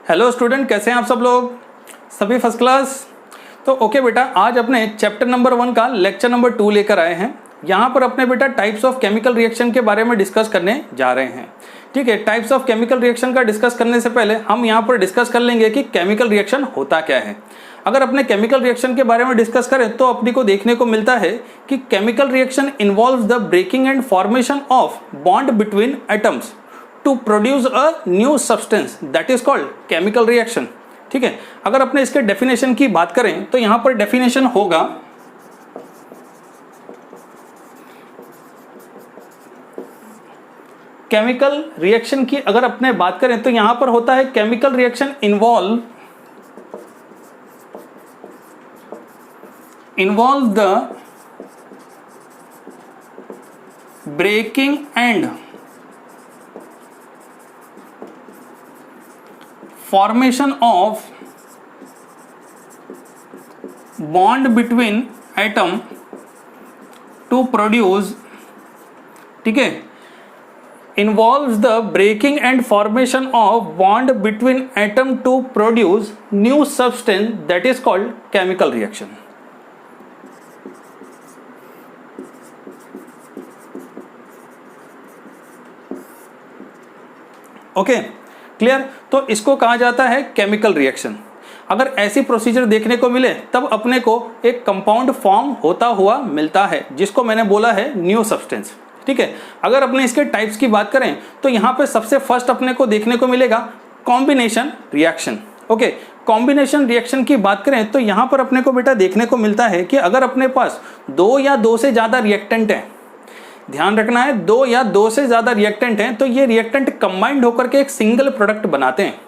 Hello student, कैसे हैं आप सब लोग? सभी फर्स्ट क्लास। तो ओके बेटा, आज अपने चैप्टर नंबर 1 का लेक्चर नंबर 2 लेकर आए हैं। यहाँ पर अपने बेटा टाइप्स ऑफ केमिकल रिएक्शन के बारे में डिस्कस करने जा रहे हैं। ठीक है, टाइप्स ऑफ केमिकल रिएक्शन का डिस्कस करने से पहले हम यहाँ पर डिस्कस कर लेंगे कि केमिकल रिएक्शन होता क्या है। अगर अपने केमिकल रिएक्शन के बारे में डिस्कस करें तो अपने को देखने को मिलता है कि chemical reaction involves the breaking and formation of bond between atoms to produce a new substance that is called chemical reaction. ठीक है, अगर अपने इसके डेफिनेशन की बात करें तो यहां पर डेफिनेशन होगा केमिकल रिएक्शन की। अगर अपने बात करें तो यहां पर होता है chemical reaction involve the breaking and formation of bond between atom to produce, ठीक है, involves the breaking and formation of bond between atom to produce new substance that is called chemical reaction. Okay, clear? तो इसको कहा जाता है chemical reaction. अगर ऐसी procedure देखने को मिले तब अपने को एक कंपाउंड फॉर्म होता हुआ मिलता है जिसको मैंने बोला है न्यू सब्सटेंस। ठीक है, अगर अपने इसके टाइप्स की बात करें तो यहाँ पे सबसे फर्स्ट अपने को देखने को मिलेगा combination reaction. Okay, combination reaction की बात करें तो यहाँ पर अपने को बेटा देखने को मिलता है कि अगर अपने पास दो या दो से ज़्यादा रिएक्टेंट हैं, ध्यान रखना है, दो या दो से ज्यादा रिएक्टेंट हैं, तो ये रिएक्टेंट कंबाइंड होकर के एक सिंगल प्रोडक्ट बनाते हैं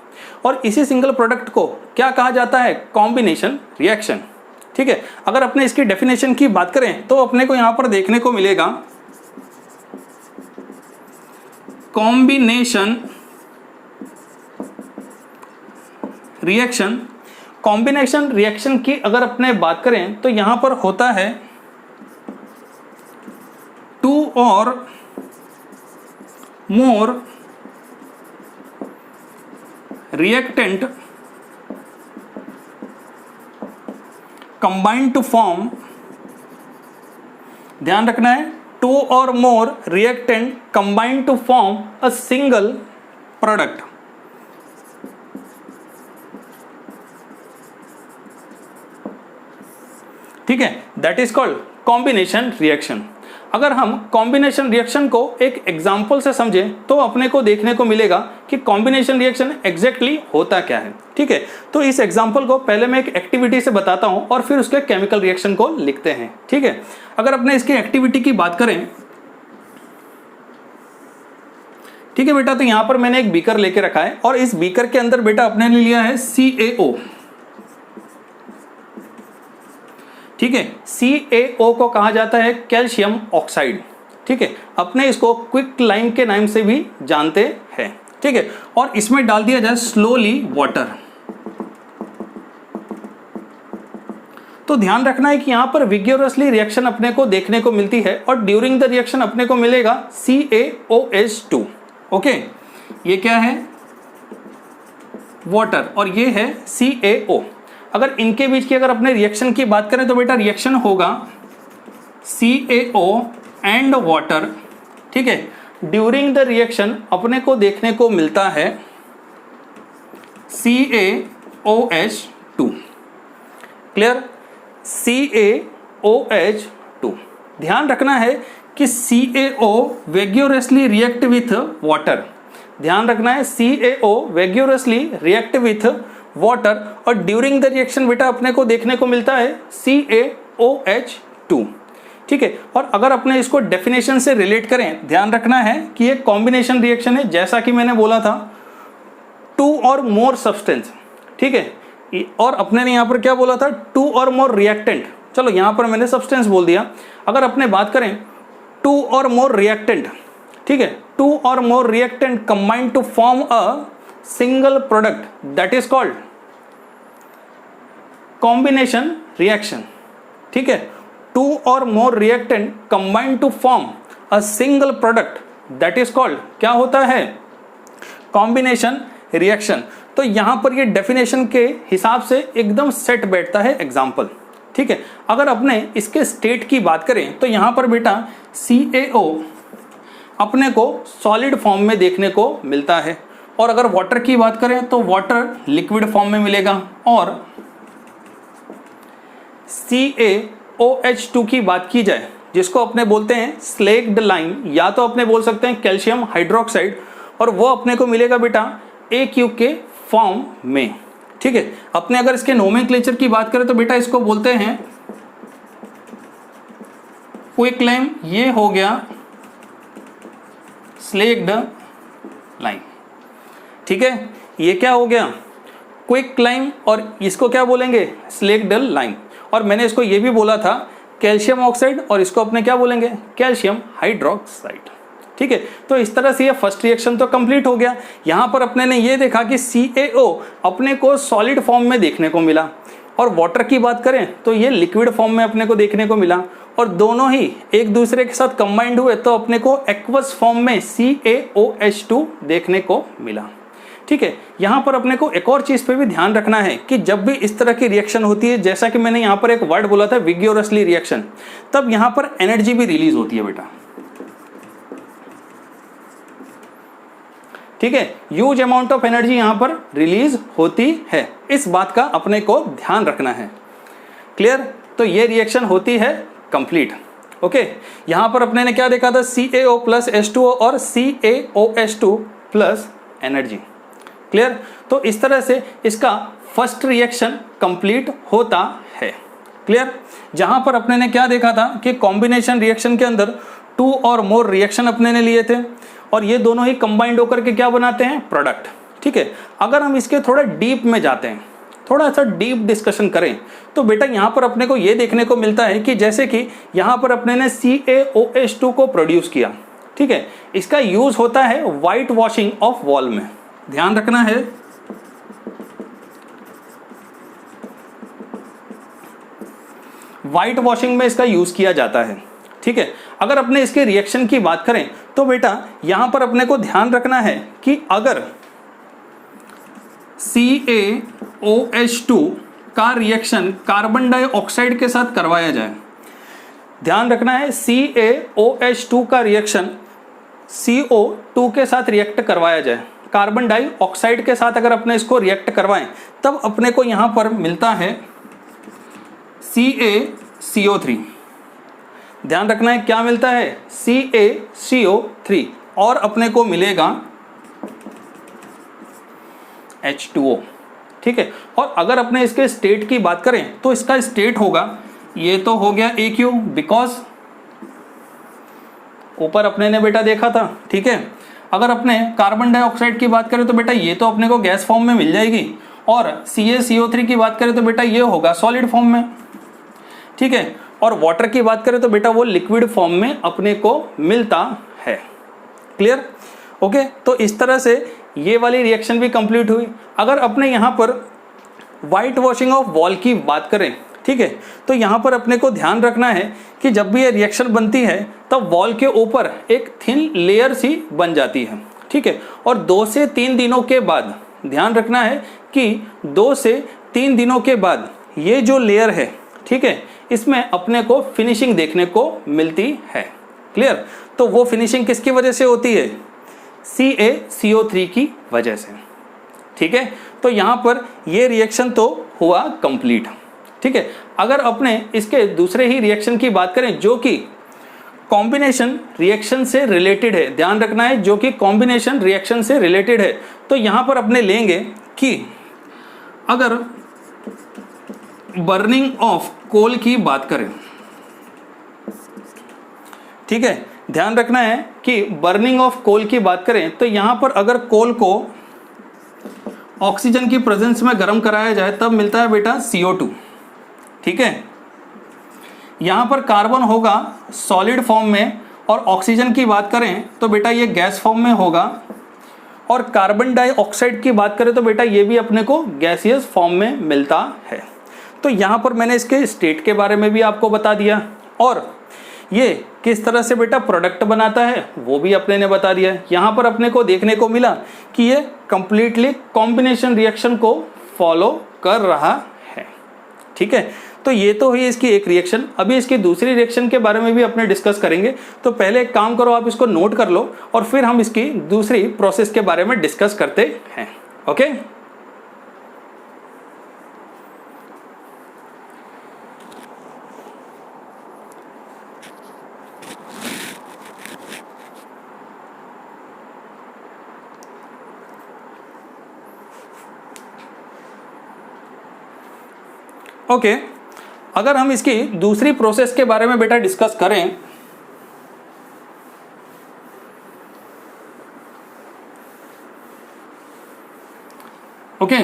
और इसी सिंगल प्रोडक्ट को क्या कहा जाता है? Combination reaction. ठीक है, अगर अपने इसकी डेफिनेशन की बात करें तो अपने को यहां पर देखने को मिलेगा कॉम्बिनेशन रिएक्शन। कॉम्बिनेशन रिएक्शन की अगर अपने बात करें तो यहां पर होता है two or more reactant combined to form, ध्यान रखना है, two or more reactant combined to form a single product। ठीक है, that is called combination reaction. अगर हम कॉम्बिनेशन रिएक्शन को एक एग्जाम्पल से समझें तो अपने को देखने को मिलेगा कि कॉम्बिनेशन रिएक्शन एग्जैक्टली होता क्या है। ठीक है, तो इस एग्जाम्पल को पहले मैं एक एक्टिविटी से बताता हूं और फिर उसके केमिकल रिएक्शन को लिखते हैं। ठीक है, अगर अपने इसकी एक्टिविटी की बात करें, ठीक है बेटा, तो यहां पर मैंने एक बीकर लेके रखा है और इस बीकर के अंदर बेटा अपने ने लिया है CaO। ठीक है, CaO को कहा जाता है कैल्शियम ऑक्साइड। ठीक है, अपने इसको क्विक लाइम के नाम से भी जानते हैं। ठीक है, और इसमें डाल दिया जाए स्लोली वाटर। तो ध्यान रखना है कि यहां पर विगोरसली रिएक्शन अपने को देखने को मिलती है और ड्यूरिंग द रिएक्शन अपने को मिलेगा CaOH2। ओके, ये क्या है? वाटर, और ये है CaO। अगर इनके बीच की अगर अपने रिएक्शन की बात करें तो बेटा रिएक्शन होगा CaO एंड वाटर। ठीक है, ड्यूरिंग द रिएक्शन अपने को देखने को मिलता है CaOH2। क्लियर? CaOH2। ध्यान रखना है कि CaO वेग्योरसली रिएक्ट विथ वाटर। ध्यान रखना है, CaO वेग्योरसली रिएक्ट विथ वाटर और ड्यूरिंग द रिएक्शन बेटा अपने को देखने को मिलता है CaOH2। ठीक है, और अगर अपने इसको डेफिनेशन से रिलेट करें, ध्यान रखना है कि ये कॉम्बिनेशन रिएक्शन है, जैसा कि मैंने बोला था, टू और मोर सब्सटेंस। ठीक है, और अपने ने यहां पर क्या बोला था? To or more reactant. चलो यहां पर मैंने सब्सटेंस बोल दिया। अगर अपने बात करें टू और मोर रिएक्टेंट, ठीक है, two or more reactant combined to form a single product that is called combination reaction. ठीक है, two or more reactant combined to form a single product that is called क्या होता है? Combination reaction. तो यहाँ पर ये डेफिनेशन के हिसाब से एकदम सेट बैठता है एग्जाम्पल। ठीक है, अगर अपने इसके स्टेट की बात करें तो यहाँ पर बेटा CaO अपने को सॉलिड फॉर्म में देखने को मिलता है, और अगर वाटर की बात करें तो वाटर लिक्विड फॉर्म में मिलेगा, और CaOH2 की बात की जाए जिसको अपने बोलते हैं स्लेग्ड लाइम, या तो अपने बोल सकते हैं कैल्शियम हाइड्रोक्साइड, और वो अपने को मिलेगा बेटा AQ के फॉर्म में। ठीक है, अपने अगर इसके नोमेनक्लेचर की बात करें तो बेटा इसको बोलते हैं क्विकलाइम, ये हो गया स्लेग्ड लाइम। ठीक है, ये क्या हो गया क्विकलाइम, और इसको क्या बोलेंगे स्लेग्ड लाइम। और मैंने इसको ये भी बोला था कैल्शियम ऑक्साइड, और इसको अपने क्या बोलेंगे कैल्शियम हाइड्रोक्साइड। ठीक है, तो इस तरह से ये फर्स्ट रिएक्शन तो कंप्लीट हो गया। यहाँ पर अपने ने ये देखा कि CaO अपने को सॉलिड फॉर्म में देखने को मिला, और वाटर की बात करें तो ये लिक्विड फॉर्म में अपने को देखने को मिला, और दोनों ही एक दूसरे के साथ कंबाइंड हुए तो अपने को एक्वस फॉर्म में CaOH2 देखने को मिला। ठीक है, यहाँ पर अपने को एक और चीज पे भी ध्यान रखना है कि जब भी इस तरह की रिएक्शन होती है, जैसा कि मैंने यहाँ पर एक वर्ड बोला था विग्योरसली रिएक्शन, तब यहाँ पर एनर्जी भी रिलीज होती है बेटा। ठीक है, ह्यूज अमाउंट ऑफ एनर्जी यहाँ पर रिलीज होती है, इस बात का अपने को ध्यान रखना है। क्लियर, तो ये रिएक्शन होती है कंप्लीट। ओके, यहाँ पर अपने ने क्या देखा था CaO प्लस H2O और CaOH2 प्लस एनर्जी। क्लियर, तो इस तरह से इसका फर्स्ट रिएक्शन कंप्लीट होता है। क्लियर, जहां पर अपने ने क्या देखा था कि कॉम्बिनेशन रिएक्शन के अंदर 2 और मोर रिएक्शन अपने ने लिए थे, और ये दोनों ही कंबाइंड होकर के क्या बनाते हैं प्रोडक्ट। ठीक है, अगर हम इसके थोड़ा डीप में जाते हैं, थोड़ा सा डीप डिस्कशन करें, तो बेटा यहाँ पर अपने को ये देखने को मिलता है कि जैसे कि यहाँ पर अपने ने CaOH2 को प्रोड्यूस किया। ठीक है, इसका यूज होता है व्हाइट वॉशिंग ऑफ वॉल में, ध्यान रखना है। व्हाइट वॉशिंग में इसका यूज किया जाता है। ठीक है, अगर अपने इसके रिएक्शन की बात करें तो बेटा यहां पर अपने को ध्यान रखना है कि अगर CaOH2 का रिएक्शन कार्बन डाइऑक्साइड के साथ करवाया जाए, ध्यान रखना है CaOH2 का रिएक्शन CO2 के साथ रिएक्ट करवाया जाए, कार्बन डाइऑक्साइड के साथ अगर अपने इसको रिएक्ट करवाएं, तब अपने को यहां पर मिलता है CaCO3। ध्यान रखना है क्या मिलता है CaCO3, और अपने को मिलेगा H2O। ठीक है, और अगर अपने इसके स्टेट की बात करें तो इसका स्टेट होगा, ये तो हो गया AQ, बिकॉज ऊपर अपने ने बेटा देखा था। ठीक है, अगर अपने कार्बन डाइऑक्साइड की बात करें तो बेटा ये तो अपने को गैस फॉर्म में मिल जाएगी, और CaCO3 की बात करें तो बेटा ये होगा सॉलिड फॉर्म में। ठीक है, और वाटर की बात करें तो बेटा वो लिक्विड फॉर्म में अपने को मिलता है। क्लियर, ओके, तो इस तरह से ये वाली रिएक्शन भी कंप्लीट हुई। अगर अपने यहाँ पर व्हाइट वॉशिंग ऑफ वॉल की बात करें, ठीक है, तो यहाँ पर अपने को ध्यान रखना है कि जब भी ये रिएक्शन बनती है तब वॉल के ऊपर एक थिन लेयर सी बन जाती है। ठीक है, और 2 से 3 दिनों के बाद, ध्यान रखना है कि 2 से 3 दिनों के बाद ये जो लेयर है, ठीक है, इसमें अपने को फिनिशिंग देखने को मिलती है। क्लियर, तो वो फिनिशिंग किसकी वजह से होती है CaCO3 की वजह से। ठीक है, तो यहाँ पर ये रिएक्शन तो हुआ कंप्लीट। ठीक है, अगर अपने इसके दूसरे ही रिएक्शन की बात करें जो कि कॉम्बिनेशन रिएक्शन से रिलेटेड है, ध्यान रखना है, जो कि कॉम्बिनेशन रिएक्शन से रिलेटेड है, तो यहाँ पर अपने लेंगे कि अगर बर्निंग ऑफ कोल की बात करें, ठीक है, ध्यान रखना है कि बर्निंग ऑफ कोल की बात करें तो यहां पर अगर कोल को ऑक्सीजन की प्रेजेंस में गर्म कराया जाए तब मिलता है बेटा CO2। ठीक है, यहां पर कार्बन होगा सॉलिड फॉर्म में, और ऑक्सीजन की बात करें तो बेटा ये गैस फॉर्म में होगा, और कार्बन डाइऑक्साइड की बात करें तो बेटा ये भी अपने को गैसियस फॉर्म में मिलता है। तो यहाँ पर मैंने इसके स्टेट के बारे में भी आपको बता दिया, और ये किस तरह से बेटा प्रोडक्ट बनाता है वो भी अपने ने बता दिया है। यहाँ पर अपने को देखने को मिला कि ये कंप्लीटली कॉम्बिनेशन रिएक्शन को फॉलो कर रहा है। ठीक है, तो ये तो हुई इसकी एक रिएक्शन। अभी इसकी दूसरी रिएक्शन के बारे में भी अपने डिस्कस करेंगे। तो पहले एक काम करो, आप इसको नोट कर लो और फिर हम इसकी दूसरी प्रोसेस के बारे में डिस्कस करते हैं। ओके, ओके, अगर हम इसकी दूसरी प्रोसेस के बारे में बेटा डिस्कस करें, ओके,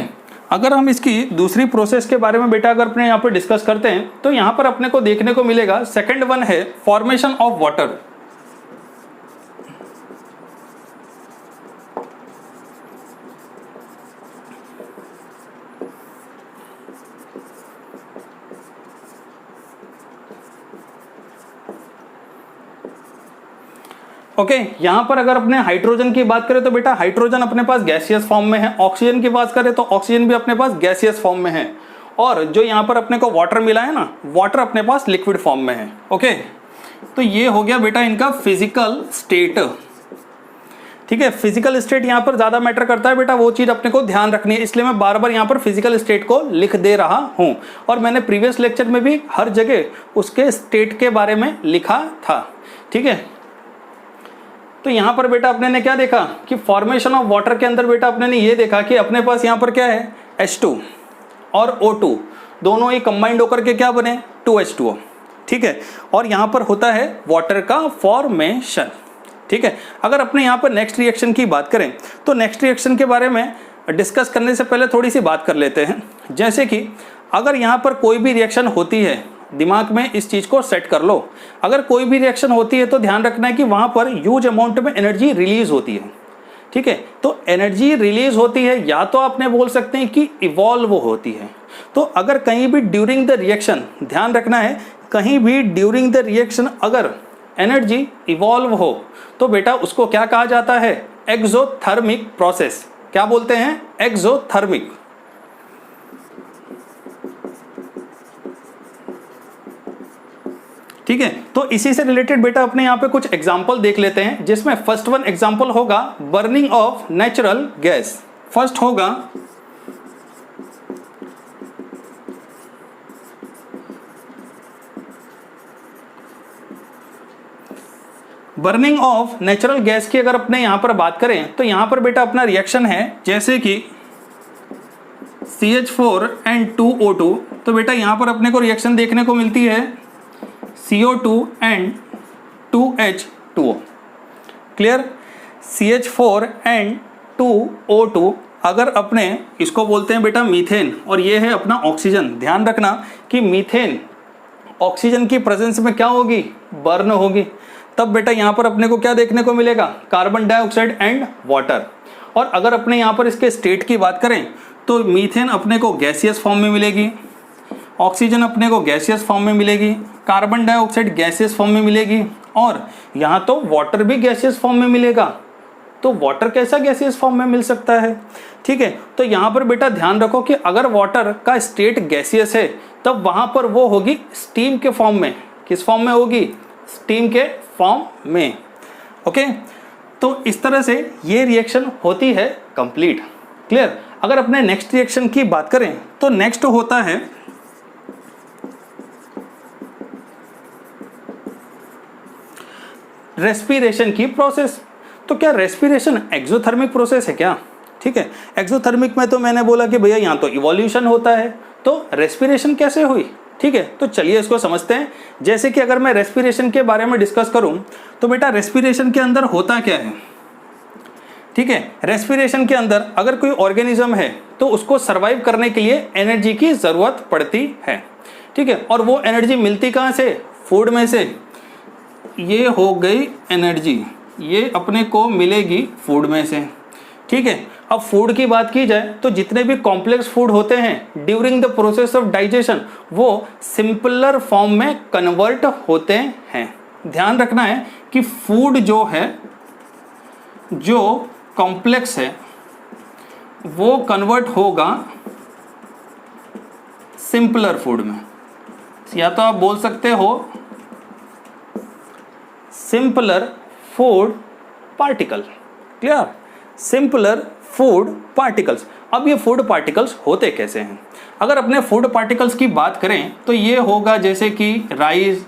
अगर हम इसकी दूसरी प्रोसेस के बारे में बेटा अगर अपने यहाँ पर डिस्कस करते हैं तो यहाँ पर अपने को देखने को मिलेगा सेकंड वन है फॉर्मेशन ऑफ वाटर। ओके, यहाँ पर अगर अपने हाइड्रोजन की बात करें तो बेटा हाइड्रोजन अपने पास गैसियस फॉर्म में है। ऑक्सीजन की बात करें तो ऑक्सीजन भी अपने पास गैसियस फॉर्म में है। और जो यहाँ पर अपने को वाटर मिला है ना, वाटर अपने पास लिक्विड फॉर्म में है। ओके, तो ये हो गया बेटा इनका फिजिकल स्टेट। ठीक है, फिजिकल स्टेट यहाँ पर ज्यादा मैटर करता है बेटा, वो चीज अपने को ध्यान रखनी है, इसलिए मैं बार बार यहाँ पर फिजिकल स्टेट को लिख दे रहा हूँ। और मैंने प्रीवियस लेक्चर में भी हर जगह उसके स्टेट के बारे में लिखा था। ठीक है, तो यहाँ पर बेटा अपने ने क्या देखा कि फॉर्मेशन ऑफ वाटर के अंदर बेटा अपने ने ये देखा कि अपने पास यहाँ पर क्या है H2 और O2 दोनों ही कंबाइंड होकर के क्या बने 2H2O। ठीक है, और यहाँ पर होता है वाटर का फॉर्मेशन। ठीक है, अगर अपने यहाँ पर नेक्स्ट रिएक्शन की बात करें तो नेक्स्ट रिएक्शन के बारे में डिस्कस करने से पहले थोड़ी सी बात कर लेते हैं। जैसे कि अगर यहाँ पर कोई भी रिएक्शन होती है, दिमाग में इस चीज को सेट कर लो, अगर कोई भी रिएक्शन होती है तो ध्यान रखना है कि वहां पर ह्यूज अमाउंट में एनर्जी रिलीज होती है। ठीक है, तो एनर्जी रिलीज होती है या तो आपने बोल सकते हैं कि इवॉल्व होती है। तो अगर कहीं भी ड्यूरिंग द रिएक्शन, ध्यान रखना है, कहीं भी ड्यूरिंग द रिएक्शन अगर एनर्जी इवॉल्व हो तो बेटा उसको क्या कहा जाता है, एक्सोथर्मिक प्रोसेस। क्या बोलते हैं, एक्सोथर्मिक। ठीक है, तो इसी से रिलेटेड बेटा अपने यहाँ पे कुछ एग्जाम्पल देख लेते हैं, जिसमें फर्स्ट वन एग्जाम्पल होगा burning of natural gas. First होगा बर्निंग ऑफ नेचुरल गैस की अगर अपने यहाँ पर बात करें तो यहाँ पर बेटा अपना रिएक्शन है जैसे कि CH4 and 2O2। तो बेटा यहाँ पर अपने को रिएक्शन देखने को मिलती है CO2 and 2H2O। Clear, CH4 and 2O2 अगर अपने इसको बोलते हैं बेटा मीथेन और ये है अपना ऑक्सीजन। ध्यान रखना कि मीथेन ऑक्सीजन की प्रेजेंस में क्या होगी, बर्न होगी। तब बेटा यहाँ पर अपने को क्या देखने को मिलेगा, कार्बन डाइऑक्साइड एंड वाटर। और अगर अपने यहाँ पर इसके स्टेट की बात करें तो मीथेन अपने को गैसियस फॉर्म में मिलेगी, ऑक्सीजन अपने को गैसियस फॉर्म में मिलेगी, कार्बन डाइऑक्साइड गैसियस फॉर्म में मिलेगी और यहाँ तो वाटर भी गैसियस फॉर्म में मिलेगा। तो वाटर कैसा गैसियस फॉर्म में मिल सकता है। ठीक है, तो यहाँ पर बेटा ध्यान रखो कि अगर वाटर का स्टेट गैसियस है तब वहाँ पर वो होगी स्टीम के फॉर्म में। किस फॉर्म में होगी, स्टीम के फॉर्म में। ओके, तो इस तरह से ये रिएक्शन होती है कंप्लीट। क्लियर, अगर अपने नेक्स्ट रिएक्शन की बात करें तो नेक्स्ट होता है रेस्पिरेशन की प्रोसेस। तो क्या रेस्पिरेशन एक्सोथर्मिक प्रोसेस है क्या? ठीक है, एक्सोथर्मिक में तो मैंने बोला कि भैया यहाँ तो इवोल्यूशन होता है, तो रेस्पिरेशन कैसे हुई? ठीक है, तो चलिए इसको समझते हैं। जैसे कि अगर मैं रेस्पिरेशन के बारे में डिस्कस करूं तो बेटा रेस्पिरेशन के अंदर होता क्या है। ठीक है, रेस्पिरेशन के अंदर अगर कोई ऑर्गेनिज्म है तो उसको सरवाइव करने के लिए एनर्जी की जरूरत पड़ती है। ठीक है, और वो एनर्जी मिलती कहाँ से, फूड में से। ये हो गई एनर्जी, ये अपने को मिलेगी फूड में से। ठीक है, अब फूड की बात की जाए तो जितने भी कॉम्प्लेक्स फूड होते हैं during the process of digestion वो सिंपलर फॉर्म में कन्वर्ट होते हैं। ध्यान रखना है कि फूड जो है, जो कॉम्प्लेक्स है, वो कन्वर्ट होगा सिंपलर फूड में, या तो आप बोल सकते हो simpler food particle. Clear? Simpler food particles. अब ये फूड पार्टिकल्स होते कैसे हैं? अगर अपने फूड पार्टिकल्स की बात करें तो ये होगा जैसे कि राइस,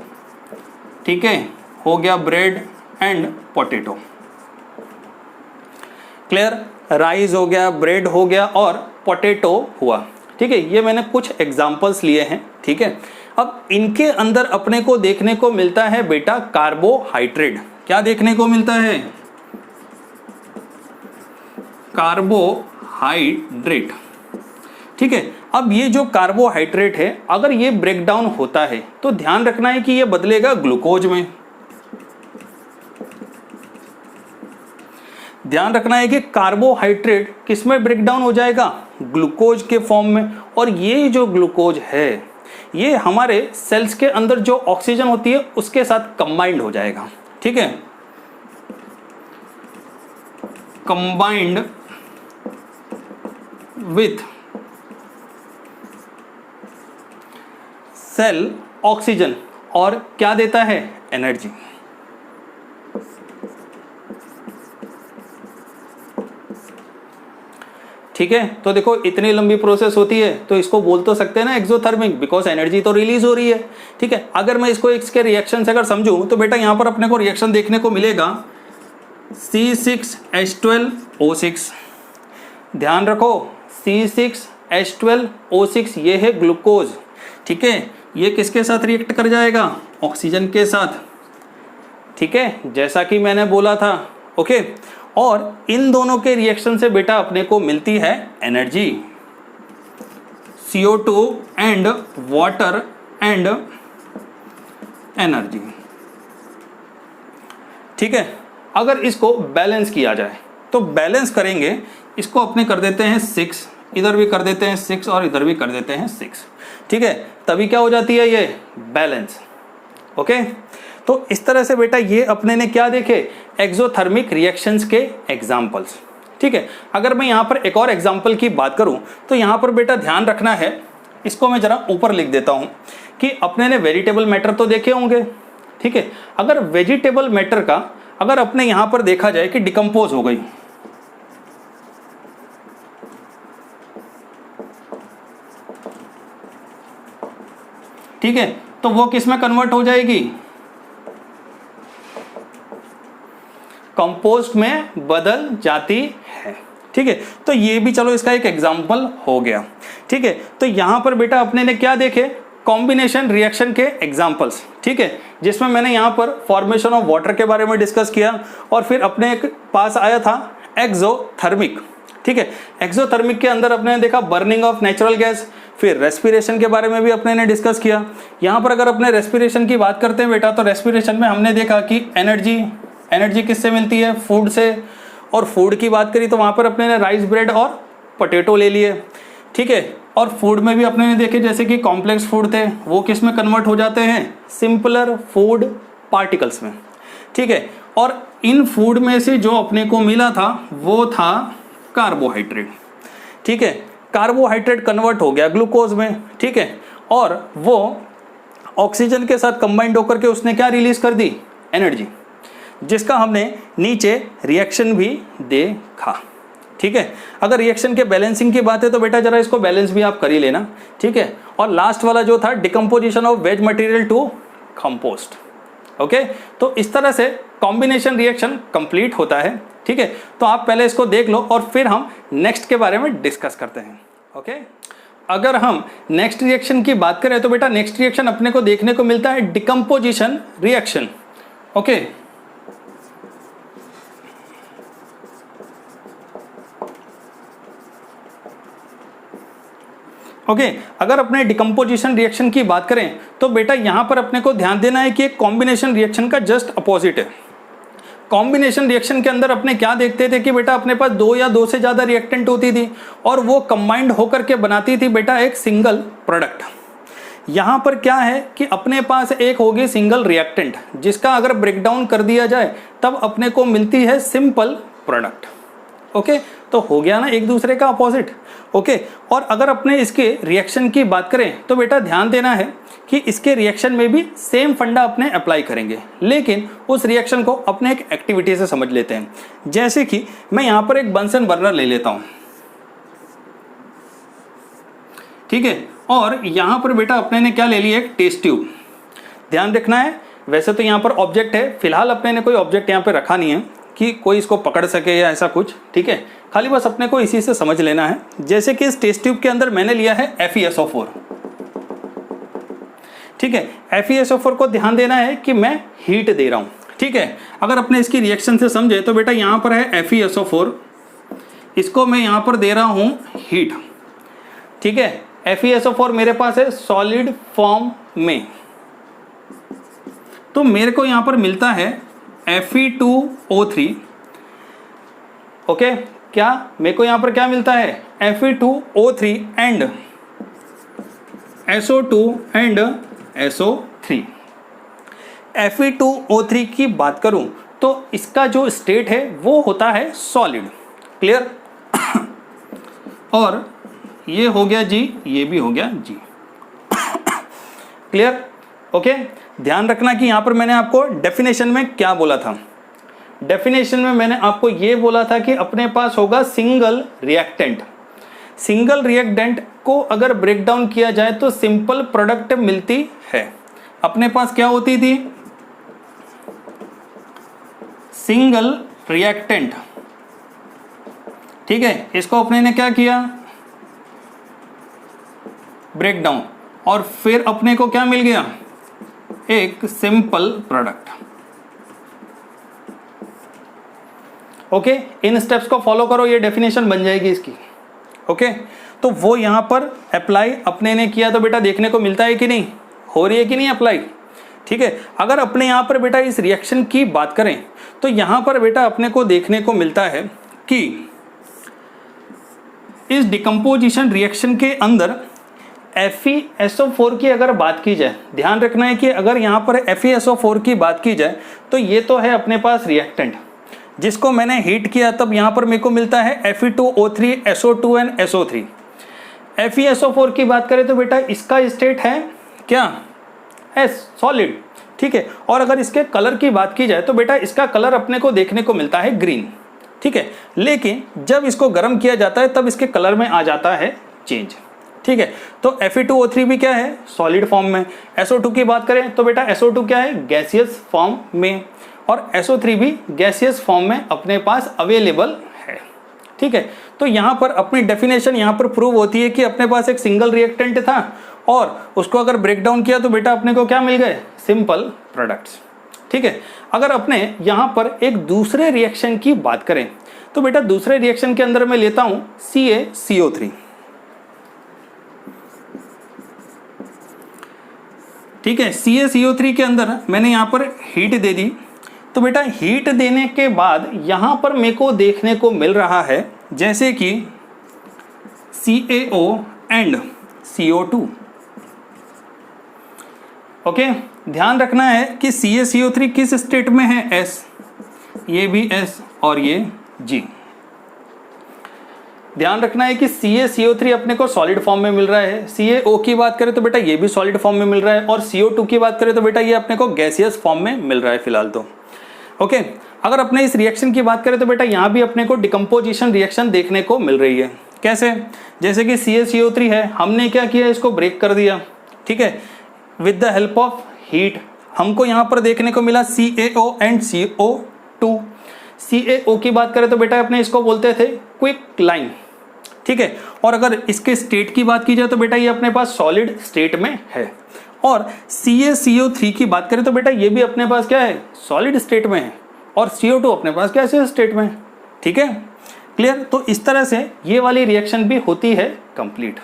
ठीक है, हो गया bread and potato. Clear? Rice हो गया, ब्रेड हो गया और पोटैटो हुआ। ठीक है, ये मैंने कुछ एग्जांपल्स लिए हैं। ठीक है, अब इनके अंदर अपने को देखने को मिलता है बेटा कार्बोहाइड्रेट। क्या देखने को मिलता है? कार्बोहाइड्रेट। ठीक है, अब ये जो कार्बोहाइड्रेट है, अगर ये ब्रेक डाउन होता है तो ध्यान रखना है कि ये बदलेगा ग्लूकोज में। ध्यान रखना है कि कार्बोहाइड्रेट किस में ब्रेक डाउन हो जाएगा? ग्लूकोज के फॉर्म में। और ये जो ग्लूकोज है, ये हमारे सेल्स के अंदर जो ऑक्सीजन होती है उसके साथ कंबाइंड हो जाएगा। ठीक है, कंबाइंड विथ सेल ऑक्सीजन, और क्या देता है? एनर्जी। ठीक है, तो देखो इतनी लंबी प्रोसेस होती है तो इसको बोल तो सकते हैं ना एक्सोथर्मिक, बिकॉज एनर्जी तो रिलीज हो रही है। ठीक है, अगर मैं इसको इसके रिएक्शन से अगर समझूं तो बेटा यहां पर अपने को रिएक्शन देखने को मिलेगा C6H12O6। ध्यान रखो, C6H12O6 ये है ग्लूकोज। ठीक है, ये किसके साथ रिएक्ट कर जाएगा? ऑक्सीजन के साथ। ठीक है, जैसा कि मैंने बोला था। ओके, और इन दोनों के रिएक्शन से बेटा अपने को मिलती है energy, CO2 and water and energy. ठीक है, अगर इसको बैलेंस किया जाए तो बैलेंस करेंगे, इसको अपने कर देते हैं 6, इधर भी कर देते हैं 6 और इधर भी कर देते हैं 6। ठीक है, तभी क्या हो जाती है? ये बैलेंस। ओके, तो इस तरह से बेटा ये अपने ने क्या देखे? एक्सोथर्मिक रिएक्शंस के एग्जांपल्स। ठीक है, अगर मैं यहाँ पर एक और एग्जांपल की बात करूँ तो यहाँ पर बेटा ध्यान रखना है, इसको मैं जरा ऊपर लिख देता हूँ कि अपने ने वेजिटेबल मैटर तो देखे होंगे। ठीक है, अगर वेजिटेबल मैटर का अगर अपने यहाँ पर देखा जाए कि डिकम्पोज हो गई, ठीक है, तो वो किस में कन्वर्ट हो जाएगी? कंपोस्ट में बदल जाती है। ठीक है, तो ये भी चलो इसका एक एग्जाम्पल हो गया। ठीक है, तो यहां पर बेटा अपने ने क्या देखे? कॉम्बिनेशन रिएक्शन के एग्जाम्पल्स। ठीक है, जिसमें मैंने यहां पर फॉर्मेशन ऑफ वाटर के बारे में डिस्कस किया और फिर अपने एक पास आया था एक्सोथर्मिक। ठीक है, एक्सोथर्मिक के अंदर अपने ने देखा बर्निंग ऑफ नेचुरल गैस, फिर रेस्पिरेशन के बारे में भी अपने ने डिस्कस किया। यहाँ पर अगर अपने रेस्पिरेशन की बात करते हैं बेटा, तो रेस्पिरेशन में हमने देखा कि एनर्जी किससे मिलती है? फूड से। और फूड की बात करी तो वहाँ पर अपने ने राइस, ब्रेड और पोटैटो ले लिए। ठीक है, और फूड में भी अपने ने देखे जैसे कि कॉम्प्लेक्स फूड थे, वो किस में कन्वर्ट हो जाते हैं? सिंपलर फूड पार्टिकल्स में। ठीक है, और इन फूड में से जो अपने को मिला था वो था कार्बोहाइड्रेट। ठीक है, कार्बोहाइड्रेट कन्वर्ट हो गया ग्लूकोज में। ठीक है, और वो ऑक्सीजन के साथ कंबाइंड होकर के उसने क्या रिलीज कर दी? एनर्जी, जिसका हमने नीचे रिएक्शन भी देखा। ठीक है, अगर रिएक्शन के बैलेंसिंग की बात है तो बेटा जरा इसको बैलेंस भी आप कर ही लेना। ठीक है, और लास्ट वाला जो था decomposition of veg material to compost. Okay, तो इस तरह से कॉम्बिनेशन रिएक्शन कंप्लीट होता है। ठीक है, तो आप पहले इसको देख लो और फिर हम नेक्स्ट के बारे में डिस्कस करते हैं। ओके, अगर हम नेक्स्ट रिएक्शन की बात करें तो बेटा नेक्स्ट रिएक्शन अपने को देखने को मिलता है डिकम्पोजिशन रिएक्शन। ओके, ओके, अगर अपने डिकम्पोजिशन रिएक्शन की बात करें तो बेटा यहां पर अपने को ध्यान देना है कि एक कॉम्बिनेशन रिएक्शन का जस्ट अपोजिट है। कॉम्बिनेशन रिएक्शन के अंदर अपने क्या देखते थे कि बेटा अपने पास 2 या 2 से ज़्यादा रिएक्टेंट होती थी और वो कंबाइंड होकर के बनाती थी बेटा एक सिंगल प्रोडक्ट। यहाँ पर क्या है कि अपने पास एक होगी सिंगल रिएक्टेंट, जिसका अगर ब्रेकडाउन कर दिया जाए तब अपने को मिलती है सिंपल प्रोडक्ट। ओके, तो हो गया ना एक दूसरे का अपोजिट। ओके, और अगर अपने इसके रिएक्शन की बात करें तो बेटा ध्यान देना है कि इसके रिएक्शन में भी सेम फंडा अपने अप्लाई करेंगे, लेकिन उस रिएक्शन को अपने एक एक्टिविटी से समझ लेते हैं। जैसे कि मैं यहाँ पर एक बंसन बर्नर ले लेता हूँ, ठीक है, और यहाँ पर बेटा अपने ने क्या ले लिया, एक टेस्ट ट्यूब। ध्यान रखना है, वैसे तो यहाँ पर ऑब्जेक्ट है, फिलहाल अपने ने कोई ऑब्जेक्ट यहाँ पे रखा नहीं है कि कोई इसको पकड़ सके या ऐसा कुछ, ठीक है, खाली बस अपने को इसी से समझ लेना है। जैसे कि इस टेस्ट ट्यूब के अंदर मैंने लिया है FeSO4, ठीक है। FeSO4 को ध्यान देना है कि मैं हीट दे रहा हूँ, ठीक है। अगर अपने इसकी रिएक्शन से समझे तो बेटा यहाँ पर है FeSO4, इसको मैं यहाँ पर दे रहा हूँ हीट, ठीक है। FeSO4 मेरे पास है सॉलिड फॉर्म में, तो मेरे को यहाँ पर मिलता है Fe2O3। ओके, क्या मेरे को यहाँ पर क्या मिलता है, Fe2O3 and SO2 and SO3। Fe2O3 की बात करूं तो इसका जो स्टेट है वो होता है सॉलिड, क्लियर। और ये हो गया जी, ये भी हो गया जी, क्लियर। ओके, ध्यान रखना कि यहां पर मैंने आपको डेफिनेशन में क्या बोला था। डेफिनेशन में मैंने आपको ये बोला था कि अपने पास होगा सिंगल रिएक्टेंट। सिंगल रिएक्टेंट को अगर ब्रेक डाउन किया जाए तो सिंपल प्रोडक्ट मिलती है। अपने पास क्या होती थी, सिंगल रिएक्टेंट, ठीक है। इसको अपने ने क्या किया, ब्रेक डाउन, और फिर अपने को क्या मिल गया, एक सिंपल प्रोडक्ट। ओके, इन स्टेप्स को फॉलो करो, ये डेफिनेशन बन जाएगी इसकी। ओके, तो वो यहां पर अप्लाई अपने ने किया तो बेटा देखने को मिलता है कि नहीं, हो रही है कि नहीं अप्लाई, ठीक है। अगर अपने यहां पर बेटा इस रिएक्शन की बात करें तो यहां पर बेटा अपने को देखने को मिलता है कि इस डिकम्पोजिशन रिएक्शन के अंदर FeSO4 की अगर बात की जाए, ध्यान रखना है कि अगर यहाँ पर FeSO4 की बात की जाए तो ये तो है अपने पास रिएक्टेंट, जिसको मैंने हीट किया तब यहाँ पर मेरे को मिलता है Fe2O3 SO2 and SO3। FeSO4 की बात करें तो बेटा इसका स्टेट है क्या, S, सॉलिड, ठीक है। और अगर इसके कलर की बात की जाए तो बेटा इसका कलर अपने को देखने को मिलता है ग्रीन, ठीक है। लेकिन जब इसको गर्म किया जाता है तब इसके कलर में आ जाता है चेंज, ठीक है। तो Fe2O3 भी क्या है, सॉलिड फॉर्म में। SO2 की बात करें तो बेटा SO2 क्या है, गैसियस फॉर्म में, और SO3 भी गैसियस फॉर्म में अपने पास अवेलेबल है, ठीक है। तो यहाँ पर अपनी डेफिनेशन यहाँ पर प्रूव होती है कि अपने पास एक सिंगल रिएक्टेंट था और उसको अगर ब्रेक डाउन किया तो बेटा अपने को क्या मिल गए, सिंपल प्रोडक्ट्स, ठीक है। अगर अपने यहाँ पर एक दूसरे रिएक्शन की बात करें तो बेटा दूसरे रिएक्शन के अंदर मैं लेता हूँ CaCO3, ठीक है। CaCO3 के अंदर मैंने यहाँ पर हीट दे दी, तो बेटा हीट देने के बाद यहाँ पर मेरे को देखने को मिल रहा है जैसे कि CaO एंड CO2। ओके, ध्यान रखना है कि CaCO3 किस स्टेट में है, S, ये भी S और ये G। ध्यान रखना है कि CaCO3 अपने को सॉलिड फॉर्म में मिल रहा है, CaO की बात करें तो बेटा ये भी सॉलिड फॉर्म में मिल रहा है, और CO2 की बात करें तो बेटा ये अपने को गैसियस फॉर्म में मिल रहा है फिलहाल तो। ओके, अगर अपने इस रिएक्शन की बात करें तो बेटा यहाँ भी अपने को डिकम्पोजिशन रिएक्शन देखने को मिल रही है। कैसे, जैसे कि CaCO3 है, हमने क्या किया, इसको ब्रेक कर दिया, ठीक है, with the help of heat. हमको यहाँ पर देखने को मिला CaO एंड CO2। CaO की बात करें तो बेटा अपने इसको बोलते थे क्विक लाइन, ठीक है। और अगर इसके स्टेट की बात की जाए तो बेटा ये अपने पास सॉलिड स्टेट में है, और CaCO3 की बात करें तो बेटा ये भी अपने पास क्या है, सॉलिड स्टेट में है, और CO2 अपने पास कैसे स्टेट में है, ठीक है, क्लियर। तो इस तरह से ये वाली रिएक्शन भी होती है कंप्लीट,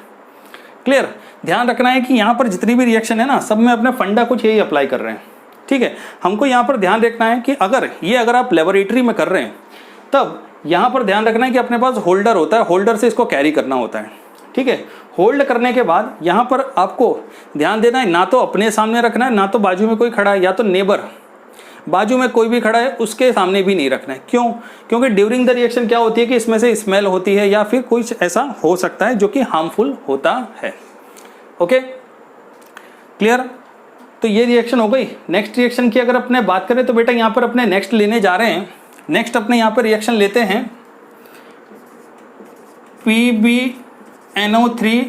क्लियर। ध्यान रखना है कि यहाँ पर जितनी भी रिएक्शन है ना, सब में अपने फंडा कुछ यही अप्लाई कर रहे हैं, ठीक है। हमको यहाँ पर ध्यान रखना है कि अगर आप लेबोरेटरी में कर रहे हैं तब यहाँ पर ध्यान रखना है कि अपने पास होल्डर होता है, होल्डर से इसको कैरी करना होता है, ठीक है। होल्ड करने के बाद यहाँ पर आपको ध्यान देना है, ना तो अपने सामने रखना है, ना तो बाजू में कोई खड़ा है, या तो नेबर बाजू में कोई भी खड़ा है उसके सामने भी नहीं रखना है। क्यों? क्योंकि ड्यूरिंग द रिएक्शन क्या होती है कि इसमें से स्मेल होती है या फिर कुछ ऐसा हो सकता है जो कि हार्मफुल होता है। Okay, clear? तो ये रिएक्शन हो गई। नेक्स्ट रिएक्शन की अगर अपने बात करें तो बेटा यहाँ पर अपने नेक्स्ट लेने जा रहे हैं। नेक्स्ट अपने यहाँ पर रिएक्शन लेते हैं PbNO3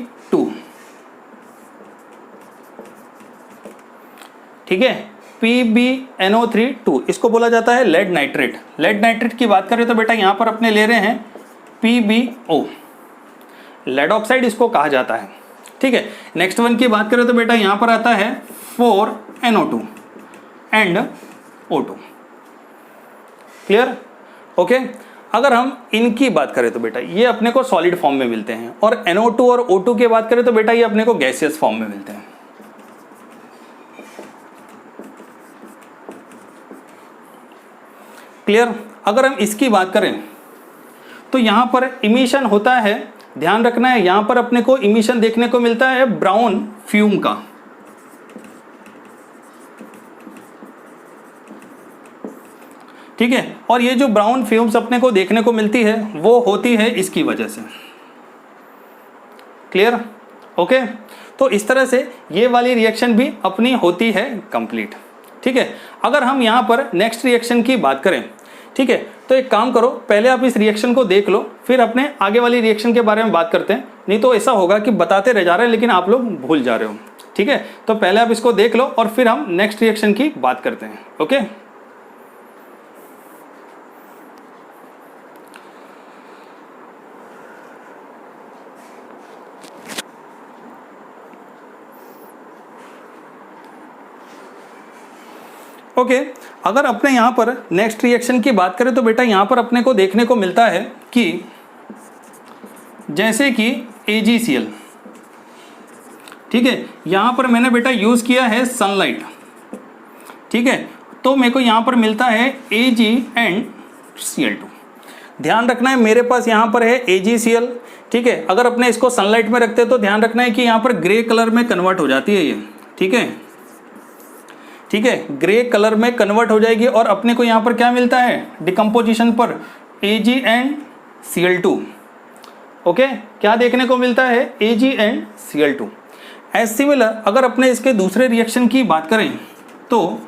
ठीक है। PbNO3 इसको बोला जाता है लेड नाइट्रेट। लेड नाइट्रेट की बात करें तो बेटा यहाँ पर अपने ले रहे हैं PbO, लेड ऑक्साइड इसको कहा जाता है, ठीक है। नेक्स्ट वन की बात करें तो बेटा यहाँ पर आता है 4NO2 and O2। Clear? Okay. अगर हम इनकी बात करें तो बेटा ये अपने को सॉलिड फॉर्म में मिलते हैं, और NO2 और O2 की बात करें तो बेटा ये अपने को गैसियस फॉर्म में मिलते हैं। क्लियर? अगर हम इसकी बात करें तो यहां पर इमिशन होता है, ध्यान रखना है, यहां पर अपने को इमिशन देखने को मिलता है ब्राउन फ्यूम का। ठीक है, और ये जो ब्राउन फ्यूम्स अपने को देखने को मिलती है वो होती है इसकी वजह से। क्लियर? ओके। तो इस तरह से ये वाली रिएक्शन भी अपनी होती है कंप्लीट। ठीक है। अगर हम यहाँ पर नेक्स्ट रिएक्शन की बात करें, ठीक है, तो एक काम करो, पहले आप इस रिएक्शन को देख लो, फिर अपने आगे वाली रिएक्शन के बारे में बात करते हैं। नहीं तो ऐसा होगा कि बताते रह जा रहे हैं लेकिन आप लोग भूल जा रहे हो। ठीक है, तो पहले आप इसको देख लो और फिर हम नेक्स्ट रिएक्शन की बात करते हैं। ओके। ओके, अगर अपने यहाँ पर नेक्स्ट रिएक्शन की बात करें तो बेटा यहाँ पर अपने को देखने को मिलता है कि जैसे कि AgCl, ठीक है, यहाँ पर मैंने बेटा यूज़ किया है सनलाइट। ठीक है, तो मेरे को यहाँ पर मिलता है AgCl2। ध्यान रखना है मेरे पास यहाँ पर है AgCl। ठीक है, अगर अपने इसको सनलाइट में रखते हैं तो ध्यान रखना है कि यहाँ पर ग्रे कलर में कन्वर्ट हो जाती है ये। ठीक है, ठीक है, ग्रे कलर में कन्वर्ट हो जाएगी और अपने को यहाँ पर क्या मिलता है डिकम्पोजिशन पर AgNCl2। ओके, क्या देखने को मिलता है AgNCl2। एज सिमिलर अगर अपने इसके दूसरे रिएक्शन की बात करें तो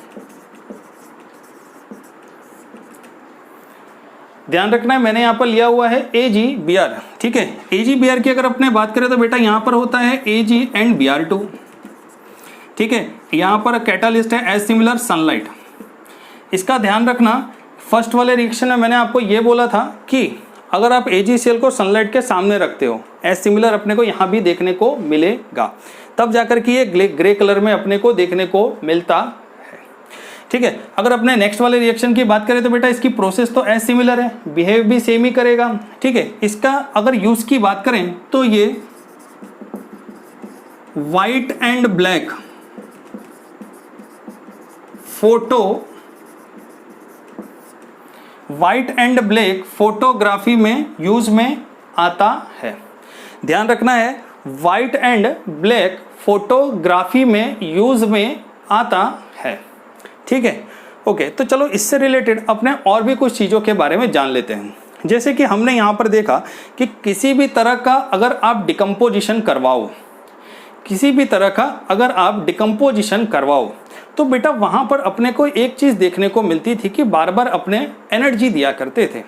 ध्यान रखना है मैंने यहाँ पर लिया हुआ है AgBr। ठीक है, AgBr की अगर अपने बात करें तो बेटा यहाँ पर होता है AgNBr2। ठीक है, यहाँ पर कैटालिस्ट है एज सिमिलर सनलाइट। इसका ध्यान रखना, फर्स्ट वाले रिएक्शन में मैंने आपको ये बोला था कि अगर आप AgCl को सनलाइट के सामने रखते हो, एज सिमिलर अपने को यहाँ भी देखने को मिलेगा, तब जाकर कि ये ग्रे कलर में अपने को देखने को मिलता है। ठीक है, अगर अपने नेक्स्ट वाले रिएक्शन की बात करें तो बेटा इसकी प्रोसेस तो एज सिमिलर है, बिहेव भी सेम ही करेगा। ठीक है, इसका अगर यूज की बात करें तो ये व्हाइट एंड ब्लैक फोटोग्राफी में यूज में आता है। ध्यान रखना है, व्हाइट एंड ब्लैक फोटोग्राफी में यूज में आता है। ठीक है, ओके, तो चलो इससे रिलेटेड अपने और भी कुछ चीज़ों के बारे में जान लेते हैं। जैसे कि हमने यहाँ पर देखा कि किसी भी तरह का अगर आप डिकम्पोजिशन करवाओ, किसी भी तरह का अगर आप डिकम्पोजिशन करवाओ तो बेटा वहाँ पर अपने को एक चीज़ देखने को मिलती थी कि बार बार अपने एनर्जी दिया करते थे।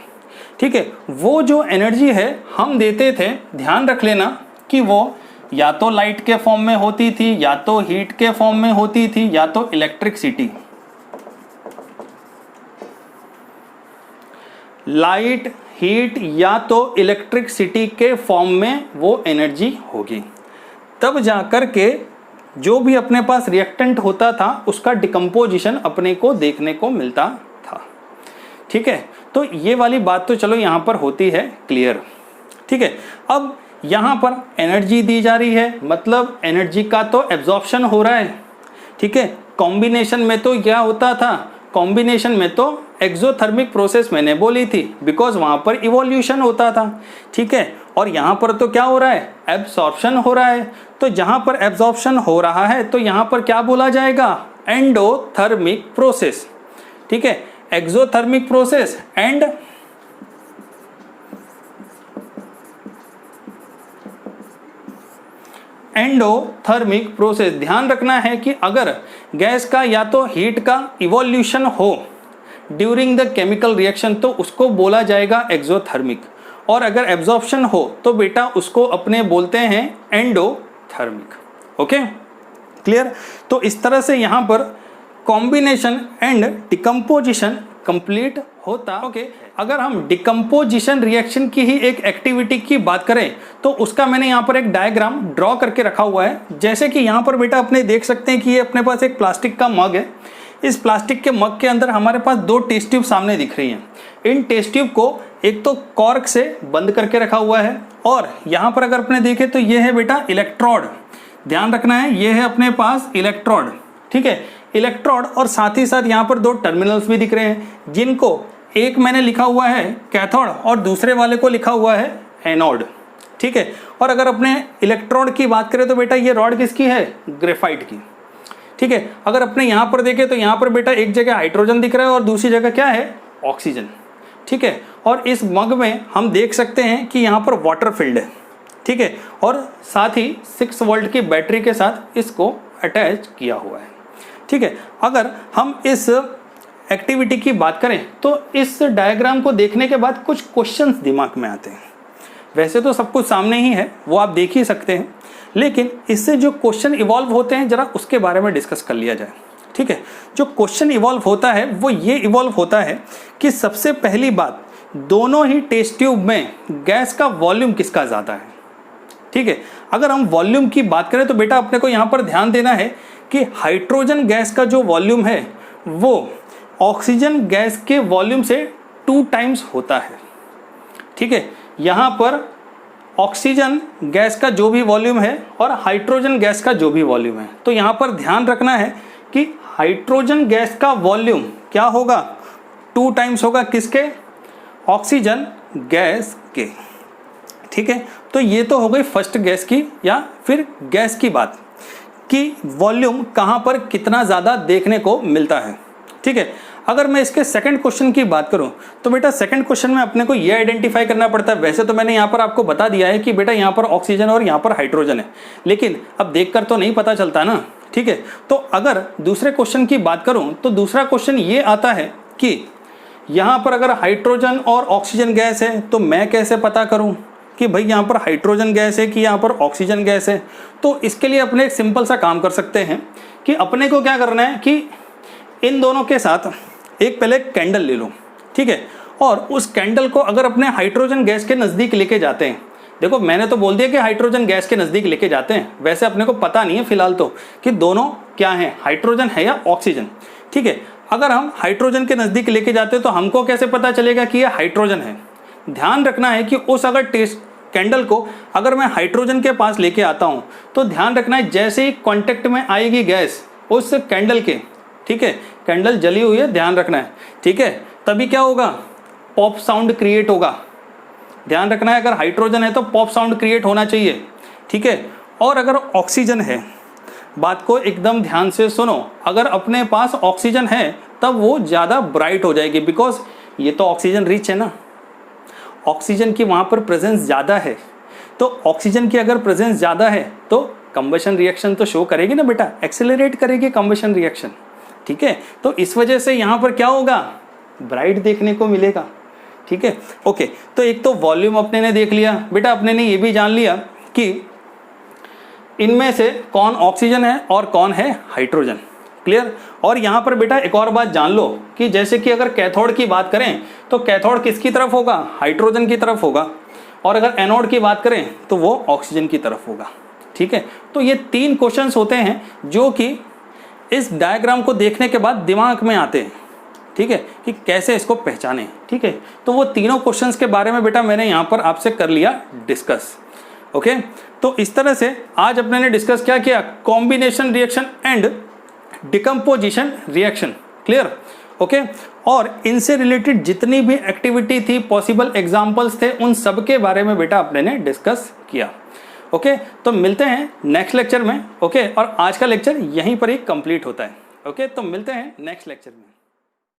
ठीक है, वो जो एनर्जी है हम देते थे, ध्यान रख लेना कि वो या तो लाइट के फॉर्म में होती थी, या तो हीट के फॉर्म में होती थी, या तो इलेक्ट्रिसिटी। लाइट, हीट या तो इलेक्ट्रिसिटी के फॉर्म में वो एनर्जी होगी, तब जाकर के जो भी अपने पास रिएक्टेंट होता था उसका डिकम्पोजिशन अपने को देखने को मिलता था। ठीक है, तो ये वाली बात तो चलो यहाँ पर होती है क्लियर। ठीक है, अब यहाँ पर एनर्जी दी जा रही है, मतलब एनर्जी का तो एब्जॉर्प्शन हो रहा है। ठीक है, कॉम्बिनेशन में तो क्या होता था, कॉम्बिनेशन में तो एक्सोथर्मिक प्रोसेस मैंने बोली थी, बिकॉज वहाँ पर इवोल्यूशन होता था। ठीक है, और यहाँ पर तो क्या हो रहा है, एब्जॉर्प्शन हो रहा है। तो जहाँ पर एब्जॉर्प्शन हो रहा है तो यहाँ पर क्या बोला जाएगा, एंडोथर्मिक प्रोसेस, ठीक है। Exothermic process and endothermic process. ध्यान रखना है कि अगर गैस का या तो हीट का इवोल्यूशन हो ड्यूरिंग द केमिकल रिएक्शन तो उसको बोला जाएगा एक्सोथर्मिक, और अगर एब्जॉर्प्शन हो तो बेटा उसको अपने बोलते हैं एंडोथर्मिक। Okay, clear. तो इस तरह से यहाँ पर कॉम्बिनेशन एंड डिकम्पोजिशन कंप्लीट होता। ओके, अगर हम डिकम्पोजिशन रिएक्शन की ही एक एक्टिविटी की बात करें तो उसका मैंने यहाँ पर एक डायग्राम ड्रॉ करके रखा हुआ है। जैसे कि यहाँ पर बेटा अपने देख सकते हैं कि ये अपने पास एक प्लास्टिक का मग है। इस प्लास्टिक के मग के अंदर हमारे पास दो टेस्ट ट्यूब सामने दिख रही हैं। इन टेस्ट ट्यूब को एक तो कॉर्क से बंद करके रखा हुआ है, और यहाँ पर अगर अपने देखें तो ये है बेटा इलेक्ट्रोड। ध्यान रखना है, ये है अपने पास इलेक्ट्रोड, ठीक है, इलेक्ट्रोड। और साथ ही साथ यहाँ पर दो टर्मिनल्स भी दिख रहे हैं, जिनको एक मैंने लिखा हुआ है कैथोड और दूसरे वाले को लिखा हुआ है एनोड, ठीक है। और अगर अपने इलेक्ट्रोड की बात करें तो बेटा ये रॉड किसकी है, ग्रेफाइट की, ठीक है। अगर अपने यहाँ पर देखें तो यहाँ पर बेटा एक जगह हाइड्रोजन दिख रहा है और दूसरी जगह क्या है, ऑक्सीजन, ठीक है। और इस मग में हम देख सकते हैं कि यहाँ पर वाटर फिल्ड है, ठीक है, और साथ ही 6 वोल्ट की बैटरी के साथ इसको अटैच किया हुआ है, ठीक है। अगर हम इस एक्टिविटी की बात करें तो इस डायग्राम को देखने के बाद कुछ क्वेश्चंस दिमाग में आते हैं। वैसे तो सब कुछ सामने ही है, वो आप देख ही सकते हैं, लेकिन इससे जो क्वेश्चन इवॉल्व होते हैं जरा उसके बारे में डिस्कस कर लिया जाए, ठीक है। जो क्वेश्चन इवॉल्व होता है वो ये इवॉल्व होता है कि सबसे पहली बात, दोनों ही टेस्ट ट्यूब में गैस का वॉल्यूम किसका ज़्यादा है, ठीक है। अगर हम वॉल्यूम की बात करें तो बेटा अपने को यहाँ पर ध्यान देना है कि हाइड्रोजन गैस का जो वॉल्यूम है वो ऑक्सीजन गैस के वॉल्यूम से 2 टाइम्स होता है, ठीक है। यहाँ पर ऑक्सीजन गैस का जो भी वॉल्यूम है और हाइड्रोजन गैस का जो भी वॉल्यूम है, तो यहाँ पर ध्यान रखना है कि हाइड्रोजन गैस का वॉल्यूम क्या होगा, 2 टाइम्स होगा किसके, ऑक्सीजन गैस के, ठीक है। तो ये तो हो गई फर्स्ट गैस की या फिर गैस की बात कि वॉल्यूम कहाँ पर कितना ज़्यादा देखने को मिलता है, ठीक है। अगर मैं इसके सेकंड क्वेश्चन की बात करूं तो बेटा सेकंड क्वेश्चन में अपने को ये आइडेंटिफाई करना पड़ता है। वैसे तो मैंने यहाँ पर आपको बता दिया है कि बेटा यहाँ पर ऑक्सीजन और यहाँ पर हाइड्रोजन है, लेकिन अब देखकर तो नहीं पता चलता ना, ठीक है। तो अगर दूसरे क्वेश्चन की बात करूं तो दूसरा क्वेश्चन ये आता है कि यहाँ पर अगर हाइड्रोजन और ऑक्सीजन गैस है तो मैं कैसे पता करूँ कि भाई यहाँ पर हाइड्रोजन गैस है कि यहाँ पर ऑक्सीजन गैस है। तो इसके लिए अपने एक सिंपल सा काम कर सकते हैं कि अपने को क्या करना है कि इन दोनों के साथ एक पहले कैंडल ले लो, ठीक है, और उस कैंडल को अगर अपने हाइड्रोजन गैस के नज़दीक लेके जाते हैं, देखो मैंने तो बोल दिया कि हाइड्रोजन गैस के नज़दीक लेके जाते हैं, वैसे अपने को पता नहीं है फिलहाल तो कि दोनों क्या हैं, हाइड्रोजन है या ऑक्सीजन, ठीक है। अगर हम हाइड्रोजन के नज़दीक लेके जाते हैं तो हमको कैसे पता चलेगा कि ये हाइड्रोजन है। ध्यान रखना है कि उस अगर कैंडल को अगर मैं हाइड्रोजन के पास लेके आता हूँ तो ध्यान रखना है जैसे ही कॉन्टेक्ट में आएगी गैस उस कैंडल के, ठीक है, कैंडल जली हुई है, ध्यान रखना है, ठीक है, तभी क्या होगा, पॉप साउंड क्रिएट होगा। ध्यान रखना है अगर हाइड्रोजन है तो पॉप साउंड क्रिएट होना चाहिए, ठीक है। और अगर ऑक्सीजन है, बात को एकदम ध्यान से सुनो, अगर अपने पास ऑक्सीजन है तब वो ज़्यादा ब्राइट हो जाएगी, बिकॉज ये तो ऑक्सीजन रिच है ना, ऑक्सीजन की वहाँ पर प्रेजेंस ज़्यादा है। तो ऑक्सीजन की अगर प्रेजेंस ज़्यादा है तो कंबशन रिएक्शन तो शो करेगी ना बेटा, एक्सेलरेट करेगी कंबशन रिएक्शन, ठीक है। तो इस वजह से यहाँ पर क्या होगा, ब्राइट देखने को मिलेगा, ठीक है। ओके, तो एक तो वॉल्यूम अपने ने देख लिया बेटा, अपने ने ये भी जान लिया कि इनमें से कौन ऑक्सीजन है और कौन है हाइड्रोजन, क्लियर। और यहाँ पर बेटा एक और बात जान लो कि जैसे कि अगर कैथोड की बात करें तो कैथोड किसकी तरफ होगा, हाइड्रोजन की तरफ होगा, और अगर एनोड की बात करें तो वो ऑक्सीजन की तरफ होगा, ठीक है। तो ये 3 क्वेश्चंस होते हैं जो कि इस डायग्राम को देखने के बाद दिमाग में आते हैं, ठीक है, कि कैसे इसको पहचानें, ठीक है। तो वो तीनों क्वेश्चंस के बारे में बेटा मैंने यहाँ पर आपसे कर लिया डिस्कस, ओके। तो इस तरह से आज अपने ने डिस्कस क्या किया, combination reaction and decomposition reaction, clear, okay. और इनसे रिलेटेड जितनी भी एक्टिविटी थी, पॉसिबल एग्जाम्पल्स थे, उन सब के बारे में बेटा अपने ने डिस्कस किया। ओके, तो मिलते हैं नेक्स्ट लेक्चर में। ओके, और आज का लेक्चर यहीं पर ही कंप्लीट होता है। ओके, तो मिलते हैं नेक्स्ट लेक्चर में।